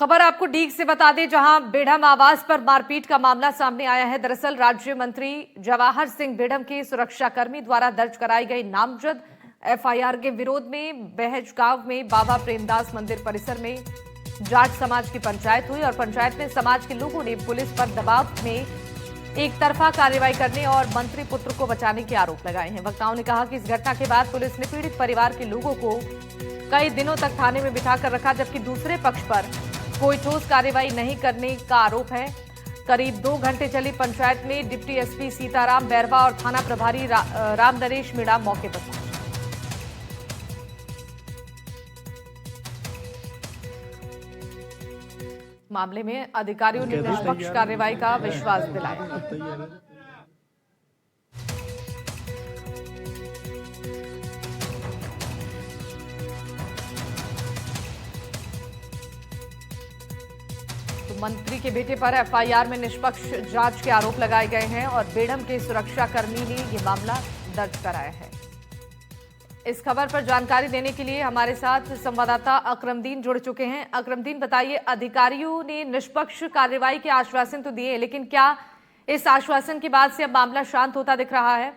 खबर आपको डीग से बता दें, जहां बेढ़म आवास पर मारपीट का मामला सामने आया है। दरअसल राज्य मंत्री जवाहर सिंह बेढ़म के सुरक्षाकर्मी द्वारा दर्ज कराई गई नामजद एफआईआर के विरोध में बहज गांव में बाबा प्रेमदास मंदिर परिसर में जाट समाज की पंचायत हुई और पंचायत में समाज के लोगों ने पुलिस पर दबाव में एक तरफा कार्रवाई करने और मंत्री पुत्र को बचाने के आरोप लगाए हैं। वक्ताओं ने कहा कि इस घटना के बाद पुलिस ने पीड़ित परिवार के लोगों को कई दिनों तक थाने में बिठाकर रखा, जबकि दूसरे पक्ष पर कोई ठोस कार्रवाई नहीं करने का आरोप है। करीब 2 घंटे चली पंचायत में डिप्टी एसपी सीताराम बैरवा और थाना प्रभारी राम नरेश मीणा मौके पर पहुंचे। मामले में अधिकारियों ने निष्पक्ष कार्रवाई का विश्वास दिलाया। मंत्री के बेटे पर एफआईआर में निष्पक्ष जांच के आरोप लगाए गए हैं और बेढ़म के सुरक्षाकर्मी ने यह मामला दर्ज कराया है। इस खबर पर जानकारी देने के लिए हमारे साथ संवाददाता अकरमदीन जुड़ चुके हैं। अकरमदीन, बताइए, अधिकारियों ने निष्पक्ष कार्रवाई के आश्वासन तो दिए, लेकिन क्या इस आश्वासन के बाद से अब मामला शांत होता दिख रहा है?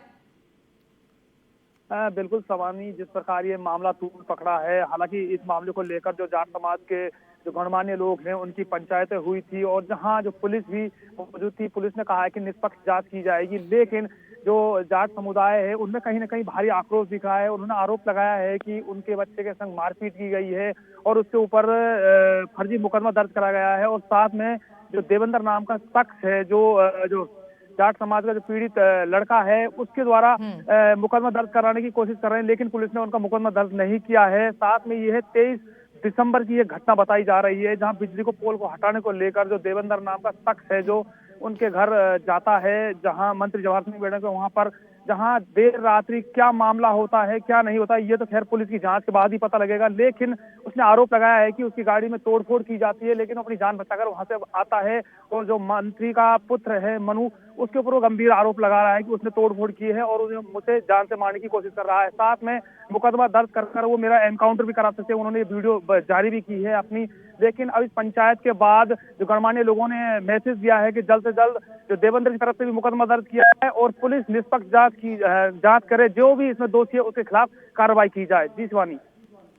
बिल्कुल सवानी, जिस प्रकार ये मामला तूल पकड़ा है, हालांकि इस मामले को लेकर जो जाट समाज के जो गणमान्य लोग हैं उनकी पंचायतें हुई थी और जहां जो पुलिस भी मौजूद थी, पुलिस ने कहा है कि निष्पक्ष जांच की जाएगी, लेकिन जो जाट समुदाय है उनमें कहीं ना कहीं भारी आक्रोश दिखा है। उन्होंने आरोप लगाया है कि उनके बच्चे के संग मारपीट की गई है और उसके ऊपर फर्जी मुकदमा दर्ज करा गया है और साथ में जो देवेंद्र नाम का शख्स है, जो जाट समाज का जो पीड़ित लड़का है, उसके द्वारा मुकदमा दर्ज कराने की कोशिश कर रहे हैं, लेकिन पुलिस ने उनका मुकदमा दर्ज नहीं किया है। साथ में यह 23 दिसंबर की ये घटना बताई जा रही है, जहां बिजली को पोल को हटाने को लेकर जो देवेंद्र नाम का शख्स है जो उनके घर जाता है, जहां मंत्री जवाहर सिंह बेढ़म के वहां पर, जहां देर रात्रि क्या मामला होता है क्या नहीं होता ये तो खैर पुलिस की जांच के बाद ही पता लगेगा, लेकिन उसने आरोप लगाया है कि उसकी गाड़ी में तोड़फोड़ की जाती है, लेकिन अपनी जान बचाकर वहां से आता है और जो मंत्री का पुत्र है मनु, उसके ऊपर वो गंभीर आरोप लगा रहा है कि उसने तोड़फोड़ की है और उसे मुझे जान से मारने की कोशिश कर रहा है। साथ में मुकदमा दर्ज कर वो मेरा एनकाउंटर भी करा सकते हैं, उन्होंने ये वीडियो जारी भी की है अपनी। लेकिन अब इस पंचायत के बाद जो गणमान्य लोगों ने मैसेज दिया है कि जल्द से जल्द जो देवेंद्र की तरफ से भी मुकदमा दर्ज किया है और पुलिस निष्पक्ष जांच करे, जो भी इसमें दोषी है उसके खिलाफ कार्रवाई की जाए। जी शिवानी।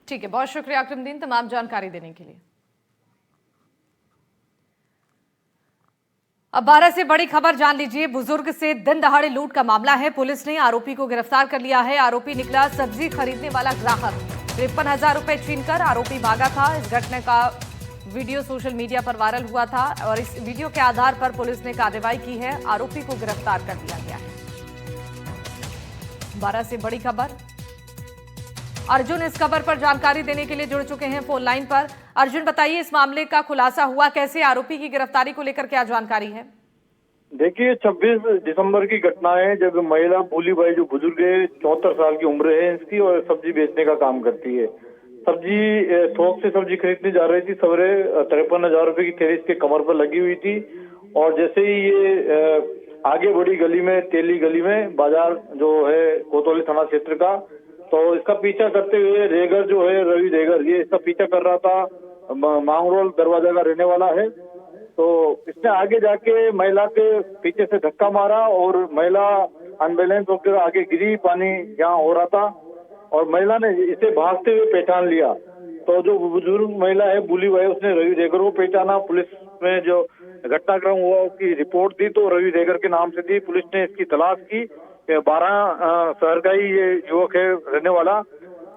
ठीक है, बहुत शुक्रिया अकरमदीन तमाम जानकारी देने के लिए। अब 12 से बड़ी खबर जान लीजिए। बुजुर्ग से दिन दहाड़े लूट का मामला है। पुलिस ने आरोपी को गिरफ्तार कर लिया है। आरोपी निकला सब्जी खरीदने वाला ग्राहक। 53,000 रुपए छीनकर आरोपी भागा था। इस घटना का वीडियो सोशल मीडिया पर वायरल हुआ था और इस वीडियो के आधार पर पुलिस ने कार्रवाई की है। आरोपी को गिरफ्तार कर लिया गया है। 12 से बड़ी खबर। अर्जुन इस खबर पर जानकारी देने के लिए जुड़ चुके हैं फोन लाइन पर। अर्जुन, बताइए, इस मामले का खुलासा हुआ कैसे? आरोपी की गिरफ्तारी को लेकर क्या जानकारी है? देखिए, 26 दिसंबर की घटना है जब महिला भूलीबाई, जो बुजुर्ग है, 74 साल की उम्र है इसकी और सब्जी बेचने का काम करती है। सब्जी थोक से सब्जी खरीदने जा रही थी। सवेरे 53,000 रुपए की थैली इसके कमर पर लगी हुई थी और जैसे ही ये आगे बढ़ी गली में, तेली गली में, बाजार जो है कोतवाली थाना क्षेत्र का, तो इसका पीछा करते हुए रेगर जो है रवि रेगर, ये इसका पीछा कर रहा था। मांगरोल दरवाजा का रहने वाला है। तो इसने आगे जाके महिला के पीछे से धक्का मारा और महिला अनबैलेंस होकर आगे गिरी। पानी यहाँ हो रहा था और महिला ने इसे भागते हुए पहचान लिया। तो जो बुजुर्ग महिला है भूलीबाई, उसने रवि रेगर को पहचाना। पुलिस में जो घटनाक्रम हुआ उसकी रिपोर्ट दी तो रवि रेगर के नाम से थी। पुलिस ने इसकी तलाश की। 12 शहर का ही ये युवक है रहने वाला।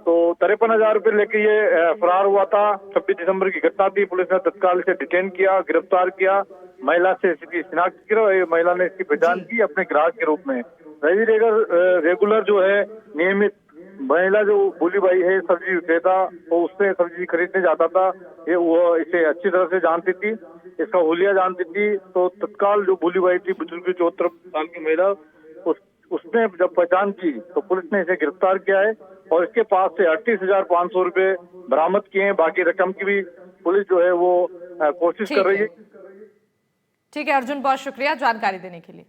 तो 53,000 रुपए लेके ये फरार हुआ था। 26 दिसंबर की घटना थी। पुलिस ने तत्काल इसे डिटेन किया, गिरफ्तार किया। महिला से इसकी शिनाख्त की, महिला ने इसकी पहचान की अपने ग्राहक के रूप में। रवि रेगर रेगुलर जो है नियमित महिला जो भूलीबाई है सब्जी विक्रेता, तो उससे सब्जी खरीदने जाता था। ये वो इसे अच्छी तरह से जानती थी, इसका हुलिया जानती थी। तो तत्काल जो भूलीबाई थी, बुजुर्ग 74 साल की महिला, उसने जब पहचान की तो पुलिस ने इसे गिरफ्तार किया है और इसके पास से 38,500 रुपए बरामद किए हैं। बाकी रकम की भी पुलिस जो है वो कोशिश कर रही है। ठीक है अर्जुन, बहुत शुक्रिया जानकारी देने के लिए।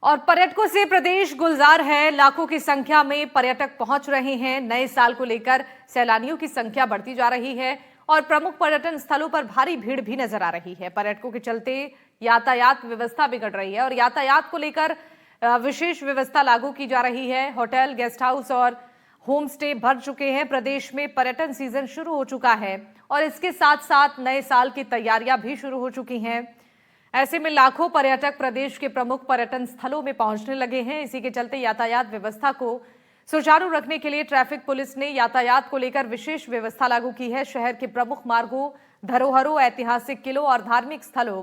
और पर्यटकों से प्रदेश गुलजार है। लाखों की संख्या में पर्यटक पहुंच रहे हैं। नए साल को लेकर सैलानियों की संख्या बढ़ती जा रही है और प्रमुख पर्यटन स्थलों पर भारी भीड़ भी नजर आ रही है। पर्यटकों के चलते यातायात व्यवस्था बिगड़ रही है और यातायात को लेकर विशेष व्यवस्था लागू की जा रही है। होटल, गेस्ट हाउस और होम स्टे भर चुके हैं। प्रदेश में पर्यटन सीजन शुरू हो चुका है और इसके साथ साथ नए साल की तैयारियां भी शुरू हो चुकी हैं। ऐसे में लाखों पर्यटक प्रदेश के प्रमुख पर्यटन स्थलों में पहुंचने लगे हैं। इसी के चलते यातायात व्यवस्था को सुचारू रखने के लिए ट्रैफिक पुलिस ने यातायात को लेकर विशेष व्यवस्था लागू की है। शहर के प्रमुख मार्गों, धरोहरों, ऐतिहासिक किलों और धार्मिक स्थलों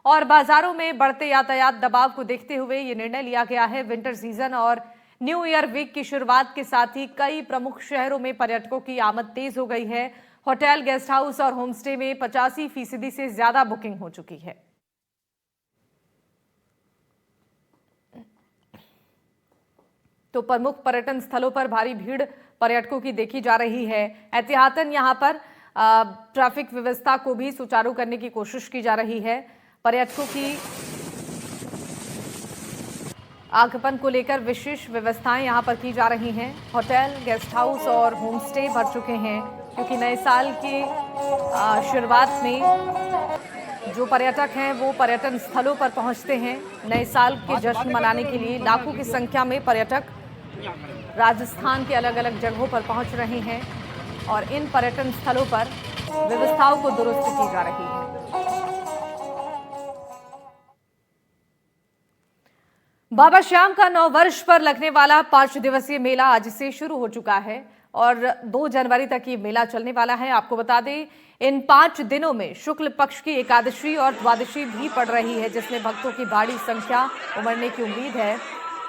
और बाजारों में बढ़ते यातायात दबाव को देखते हुए ये निर्णय लिया गया है। विंटर सीजन और न्यू ईयर वीक की शुरुआत के साथ ही कई प्रमुख शहरों में पर्यटकों की आमद तेज हो गई है। होटल, गेस्ट हाउस और होमस्टे में 85% से ज्यादा बुकिंग हो चुकी है। तो प्रमुख पर्यटन स्थलों पर भारी भीड़ पर्यटकों की देखी जा रही है। एहतियातन यहां पर ट्रैफिक व्यवस्था को भी सुचारू करने की कोशिश की जा रही है। पर्यटकों की आगमन को लेकर विशेष व्यवस्थाएं यहां पर की जा रही हैं। होटल, गेस्ट हाउस और होमस्टे भर चुके हैं क्योंकि नए साल की शुरुआत में जो पर्यटक हैं वो पर्यटन स्थलों पर पहुंचते हैं। नए साल के जश्न मनाने के लिए लाखों की संख्या में पर्यटक राजस्थान के अलग अलग जगहों पर पहुंच रहे हैं और इन पर्यटन स्थलों पर व्यवस्थाओं को दुरुस्त की जा रही है। बाबा श्याम का 9 वर्ष पर लगने वाला 5 दिवसीय मेला आज से शुरू हो चुका है और 2 जनवरी तक ये मेला चलने वाला है। आपको बता दें, इन 5 दिनों में शुक्ल पक्ष की एकादशी और द्वादशी भी पड़ रही है, जिसमें भक्तों की भारी संख्या उमड़ने की उम्मीद है।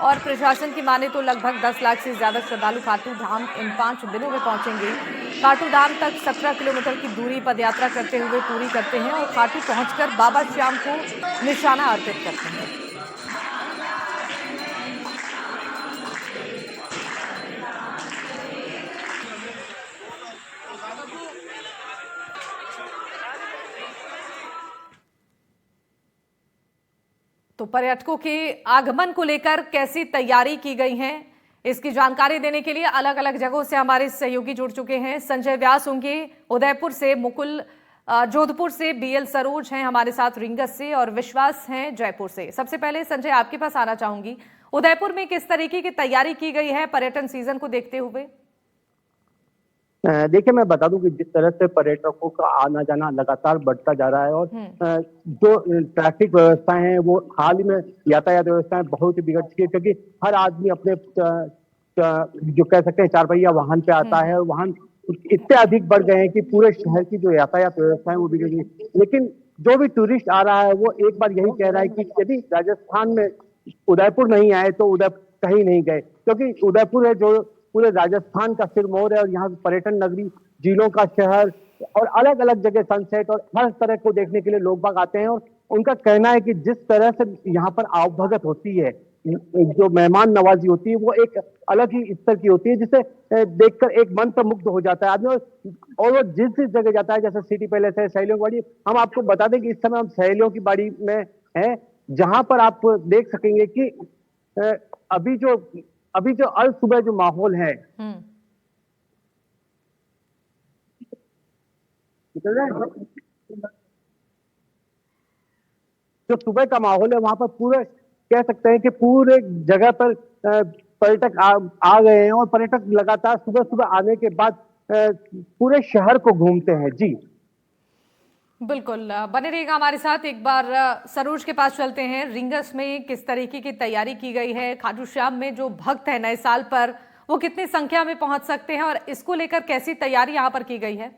और प्रशासन की माने तो लगभग 10 लाख से ज्यादा श्रद्धालु खाटू धाम इन 5 दिनों में पहुंचेंगे। खाटू धाम तक 17 किलोमीटर की दूरी पदयात्रा करते हुए पूरी करते हैं और खाटू पहुंचकर बाबा श्याम को निशाना अर्पित करते हैं। तो पर्यटकों के आगमन को लेकर कैसी तैयारी की गई है, इसकी जानकारी देने के लिए अलग अलग जगहों से हमारे सहयोगी जुड़ चुके हैं। संजय व्यास होंगे उदयपुर से, मुकुल जोधपुर से, बीएल सरोज हैं हमारे साथ रींगस से और विश्वास हैं जयपुर से। सबसे पहले संजय आपके पास आना चाहूंगी, उदयपुर में किस तरीके की तैयारी की गई है पर्यटन सीजन को देखते हुए? देखिए, मैं बता दूं कि जिस तरह से पर्यटकों का आना जाना लगातार बढ़ता जा रहा है और जो ट्रैफिक व्यवस्था है वो हाल ही में यातायात व्यवस्थाएं बहुत ही बिगड़ चुकी है, क्योंकि हर आदमी अपने जो कह सकते हैं 4 पहिया वाहन पे आता है और वाहन इतने अधिक बढ़ गए हैं कि पूरे शहर की जो यातायात व्यवस्था है वो बिगड़ गई। लेकिन जो भी टूरिस्ट आ रहा है वो एक बार यही कह रहा है कि यदि राजस्थान में उदयपुर नहीं आए तो उदयपुर कहीं नहीं गए, क्योंकि उदयपुर है जो पूरे राजस्थान का सिरमौर है और यहाँ पर्यटन नगरी, झीलों का शहर और अलग अलग जगह सनसेट और हर तरह को देखने के लिए लोग बाग आते हैं। और उनका कहना है कि जिस तरह से यहाँ पर आवभगत होती है, जो मेहमान नवाजी होती है, वो एक अलग ही स्तर की होती है, जिसे देखकर एक मन पर मुग्ध हो जाता है आदमी। और वो जिस जगह जाता है, जैसे सिटी पैलेस है, सहेलियों की बाड़ी, हम आपको बता दें कि इस समय हम सहेलियों की बाड़ी में है, जहां पर आप देख सकेंगे कि अभी जो अल सुबह जो माहौल है, जो सुबह का माहौल है वहां पर पूरे कह सकते हैं कि पूरे जगह पर पर्यटक आ गए हैं और पर्यटक लगातार सुबह सुबह आने के बाद पूरे शहर को घूमते हैं। जी बिल्कुल, बने रहिएगा हमारे साथ। एक बार सरोज के पास चलते हैं। रिंगस में किस तरीके की तैयारी की गई है? खाटू श्याम में जो भक्त है नए साल पर वो कितनी संख्या में पहुंच सकते हैं और इसको लेकर कैसी तैयारी यहां पर की गई है?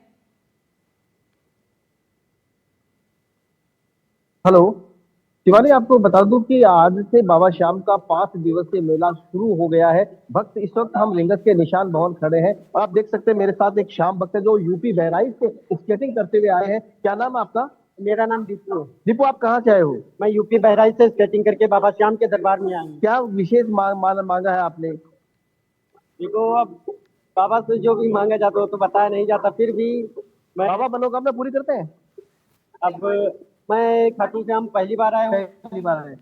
हेलो शिवानी, आपको बता दूं कि आज से बाबा श्याम का 5 दिवसीय मेला शुरू हो गया है। भक्त इस वक्त हम रिंगस के निशान भवन खड़े हैं और आप देख सकते हैं मेरे साथ एक श्याम भक्त है जो यूपी बहराइच से स्केटिंग करते हुए आए हैं। क्या नाम है आपका? मेरा नाम दीपू। दीपू, आप कहाँ से आए हो? मैं यूपी बहराइच से स्केटिंग करके बाबा श्याम के दरबार में आया हूँ। क्या विशेष मांगा है आपने? देखो, अब बाबा से जो भी मांगा जाता हो तो बताया नहीं जाता, फिर भी बाबा मनोकामना पूरी करते हैं? अब मैं खाटू श्याम पहली बार आया हूँ। पहली बार है।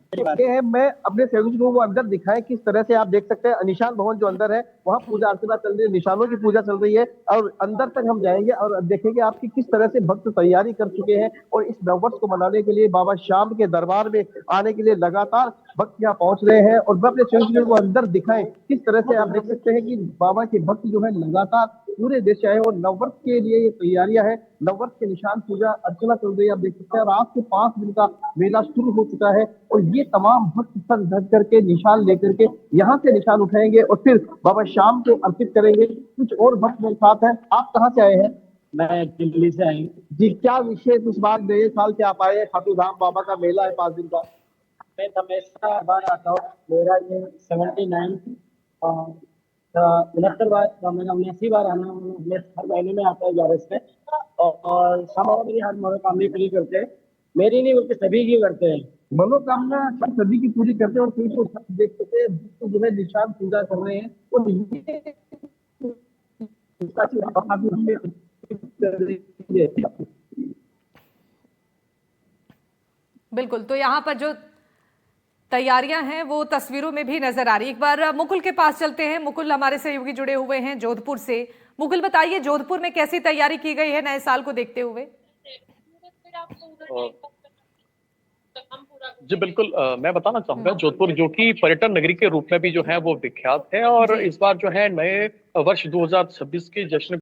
ये है, मैं अपने सहयोगी को वो अंदर दिखाएं किस तरह से। आप देख सकते हैं निशान भवन जो अंदर है वहाँ पूजा अर्चना चल रही है, निशानों की पूजा चल रही है और अंदर तक हम जाएंगे और देखेंगे आपकी किस तरह से भक्त तैयारी कर चुके हैं और इस नववर्ष को मनाने के लिए बाबा श्याम के दरबार में आने के लिए लगातार भक्त यहाँ पहुंच रहे हैं। और मैं अपने सहयोगी को अंदर दिखाएं किस तरह से। आप देख सकते हैं कि बाबा के भक्त जो है लगातार पूरे देश से आए और नववर्ष के लिए ये तैयारियां है। नववर्ष के निशान पूजा अर्चना चल रही है, आप देख सकते हैं। और आज से 5 दिन का मेला शुरू हो चुका है और ये तमाम भक्त सर धर करके निशान लेकर के यहाँ से निशान उठाएंगे और फिर बाबा श्याम को अर्पित करेंगे। कुछ और भक्त मेरे साथ हैं। आप कहाँ से आए हैं? मैं दिल्ली से आई हूँ। जी, क्या विशेष इस बार नए साल से आप आए हैं? खाटू धाम बाबा का मेला है 5 दिन का। मैं हमेशा बार आता हूँ। मेरा ये 79 69 बार, मेरा 79 बार आना हर महीने में आता है 11 में। और सब मेरी हर मनोकामना पूरी करते हैं। मेरी नहीं बल्कि सभी की करते हैं। मनोकामना सभी की पूरी करते हैं और फिर तो देख सकते हैं भक्त जो है निशान पूजा कर रहे हैं और बिल्कुल, तो यहाँ पर जो तैयारियां हैं वो तस्वीरों में भी नजर आ रही है। एक बार मुकुल के पास चलते हैं। मुकुल हमारे सहयोगी जुड़े हुए हैं जोधपुर से। मुकुल, बताइए जोधपुर में कैसी तैयारी की गई है नए साल को देखते हुए? जी बिल्कुल, मैं बताना चाहूंगा जोधपुर जो कि पर्यटन नगरी के रूप में भी जो है वो विख्यात है और इस बार जो है नए वर्ष 2026 के जश्न